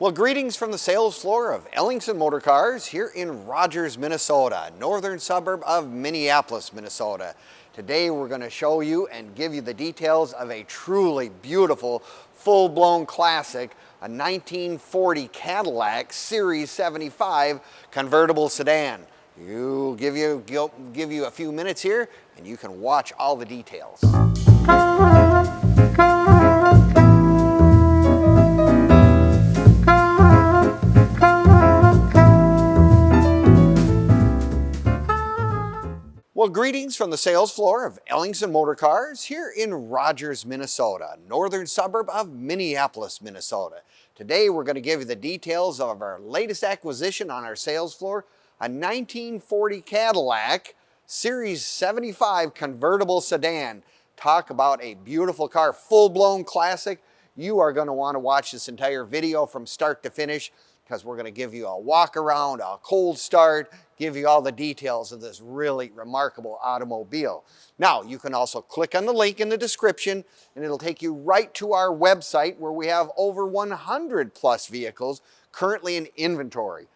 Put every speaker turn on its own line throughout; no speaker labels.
Well, greetings from the sales floor of Ellingson Motorcars here in Rogers, Minnesota, northern suburb of Minneapolis, Minnesota. Today we're going to show you and give you the details of a truly beautiful, full-blown classic, a 1940 Cadillac Series 75 convertible sedan. We'll give you a few minutes here and you can watch all the details. Well, greetings from the sales floor of Ellingson Motorcars here in Rogers, Minnesota, northern suburb of Minneapolis, Minnesota. Today we're going to give you the details of our latest acquisition on our sales floor, a 1940 Cadillac Series 75 convertible sedan. Talk about a beautiful car, full-blown classic. You are going to want to watch this entire video from start to finish, because we're going to give you a walk around, a cold start, give you all the details of this really remarkable automobile. Now, you can also click on the link in the description and it'll take you right to our website where we have over 100 plus vehicles currently in inventory.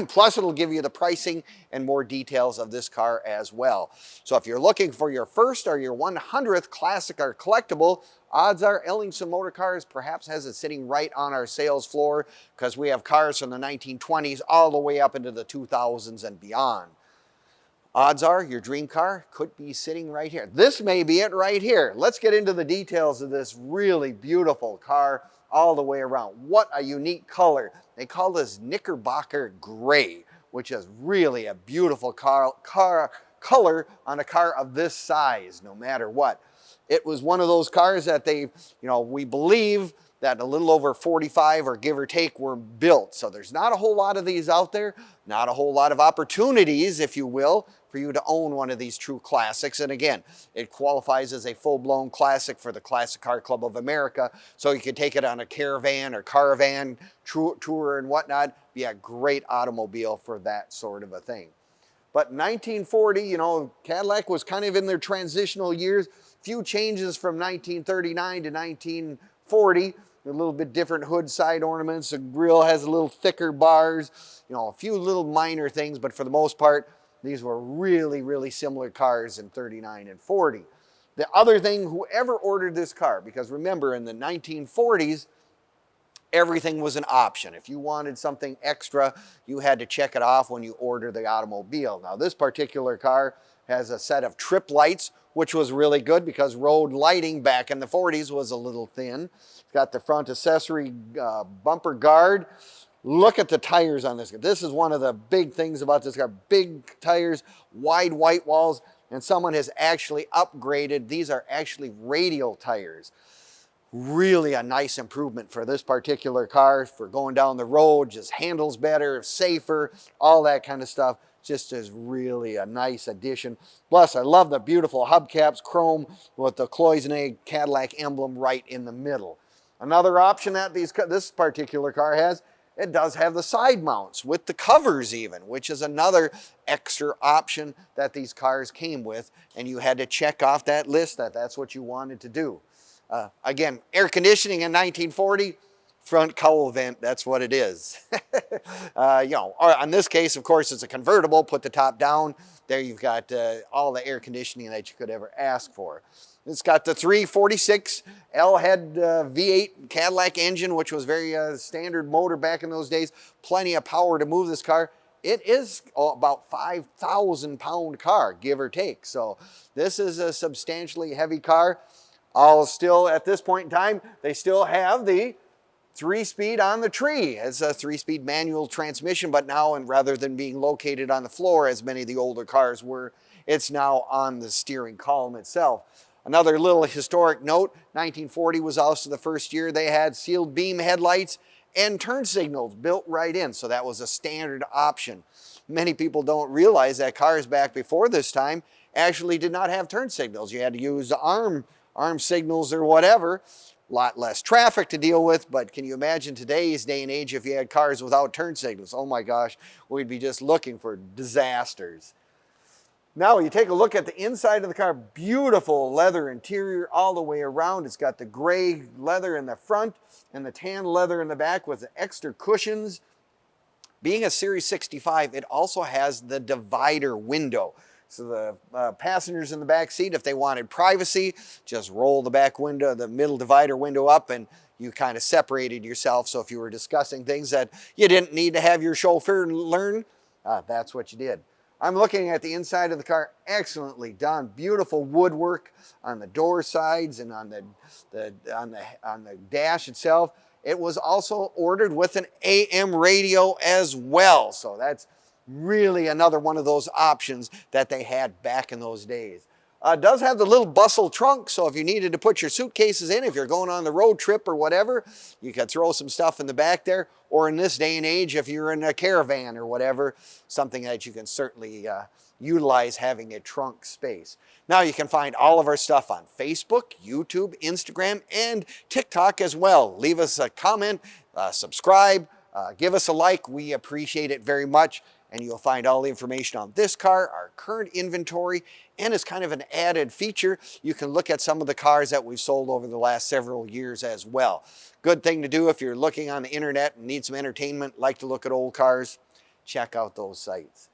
Plus, it'll give you the pricing and more details of this car as well. So if you're looking for your first or your 100th classic or collectible, odds are Ellingson Motorcars perhaps has it sitting right on our sales floor, because we have cars from the 1920s all the way up into the 2000s and beyond. Odds are your dream car could be sitting right here. This may be it right here. Let's get into the details of this really beautiful car all the way around. What a unique color. They call this Knickerbocker Gray, which is really a beautiful color on a car of this size, no matter what. It was one of those cars that we believe that a little over 45 or give or take were built. So there's not a whole lot of these out there, not a whole lot of opportunities, if you will, for you to own one of these true classics. And again, it qualifies as a full-blown classic for the Classic Car Club of America. So you can take it on a caravan or caravan tour and whatnot. Be a great automobile for that sort of a thing. But 1940, Cadillac was kind of in their transitional years. Few changes from 1939 to 1940. A little bit different hood side ornaments. The grille has a little thicker bars. A few little minor things, but for the most part, these were really, really similar cars in 39 and 40. The other thing, whoever ordered this car, because remember in the 1940s, everything was an option. If you wanted something extra, you had to check it off when you ordered the automobile. Now, this particular car has a set of Trippe lights, which was really good because road lighting back in the 40s was a little thin. It's got the front accessory bumper guard. Look at the tires on this. This is one of the big things about this car. Big tires, wide white walls, and someone has actually upgraded. These are actually radial tires. Really a nice improvement for this particular car, for going down the road, just handles better, safer, all that kind of stuff. Just is really a nice addition. Plus, I love the beautiful hubcaps, chrome with the cloisonné Cadillac emblem right in the middle. Another option that this particular car has, it does have the side mounts with the covers even, which is another extra option that these cars came with, and you had to check off that list that that's what you wanted to do. Again, air conditioning in 1940, front cowl vent, that's what it is. Or in this case, of course, it's a convertible, put the top down. There you've got all the air conditioning that you could ever ask for. It's got the 346 L-head V8 Cadillac engine, which was very standard motor back in those days. Plenty of power to move this car. It is about 5,000 pound car, give or take. So this is a substantially heavy car. Still, at this point in time, they still have the 3-speed on the tree. It's a 3-speed manual transmission, but now, and rather than being located on the floor as many of the older cars were, it's now on the steering column itself. Another little historic note, 1940 was also the first year they had sealed beam headlights and turn signals built right in, so that was a standard option. Many people don't realize that cars back before this time actually did not have turn signals. You had to use the arm signals or whatever. A lot less traffic to deal with, but can you imagine today's day and age if you had cars without turn signals? Oh my gosh, we'd be just looking for disasters. Now you take a look at the inside of the car, beautiful leather interior all the way around. It's got the gray leather in the front and the tan leather in the back with the extra cushions. Being a Series 65, it also has the divider window. So the passengers in the back seat, if they wanted privacy, just roll the back window, the middle divider window up, and you kind of separated yourself. So if you were discussing things that you didn't need to have your chauffeur learn, that's what you did. I'm looking at the inside of the car, excellently done. Beautiful woodwork on the door sides and on the dash itself. It was also ordered with an AM radio as well. So that's really another one of those options that they had back in those days. It does have the little bustle trunk, so if you needed to put your suitcases in, if you're going on the road trip or whatever, you could throw some stuff in the back there. Or in this day and age, if you're in a caravan or whatever, something that you can certainly utilize having a trunk space. Now you can find all of our stuff on Facebook, YouTube, Instagram, and TikTok as well. Leave us a comment, subscribe, give us a like. We appreciate it very much. And you'll find all the information on this car, our current inventory, and as kind of an added feature, you can look at some of the cars that we've sold over the last several years as well. Good thing to do if you're looking on the internet and need some entertainment, like to look at old cars, check out those sites.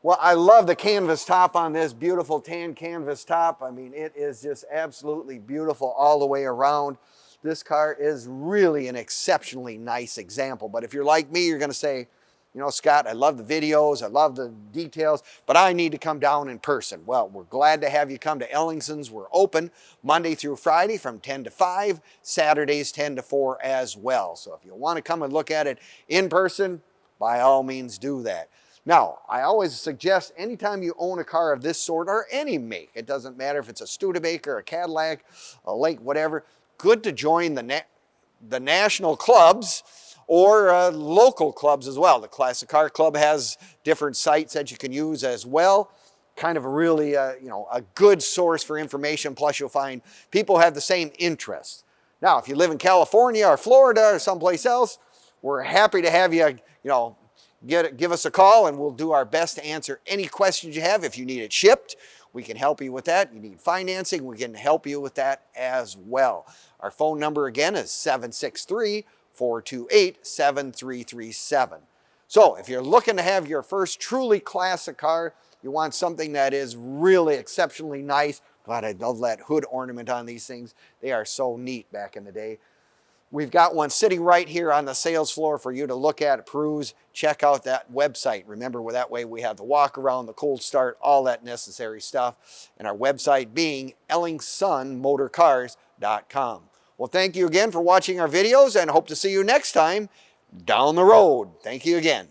Well, I love the canvas top on this, beautiful tan canvas top. I mean, it is just absolutely beautiful all the way around. This car is really an exceptionally nice example, but if you're like me, you're gonna say, you know, Scott, I love the videos, I love the details, but I need to come down in person. Well, we're glad to have you come to Ellingson's. We're open Monday through Friday from 10 to 5, Saturdays 10 to 4 as well. So if you want to come and look at it in person, by all means do that. Now, I always suggest anytime you own a car of this sort or any make, it doesn't matter if it's a Studebaker, a Cadillac, a Lake, whatever, good to join the national clubs or local clubs as well. The Classic Car Club has different sites that you can use as well. Kind of a really, you know, a good source for information. Plus you'll find people have the same interests. Now, if you live in California or Florida or someplace else, we're happy to have you, you know, give us a call and we'll do our best to answer any questions you have. If you need it shipped, we can help you with that. You need financing, we can help you with that as well. Our phone number again is 763-428-7337. So if you're looking to have your first truly classic car, you want something that is really exceptionally nice. God, I love that hood ornament on these things. They are so neat back in the day. We've got one sitting right here on the sales floor for you to look at, peruse, check out that website. Remember, that way we have the walk around, the cold start, all that necessary stuff. And our website being ellingsonmotorcars.com. Well, thank you again for watching our videos and hope to see you next time down the road. Thank you again.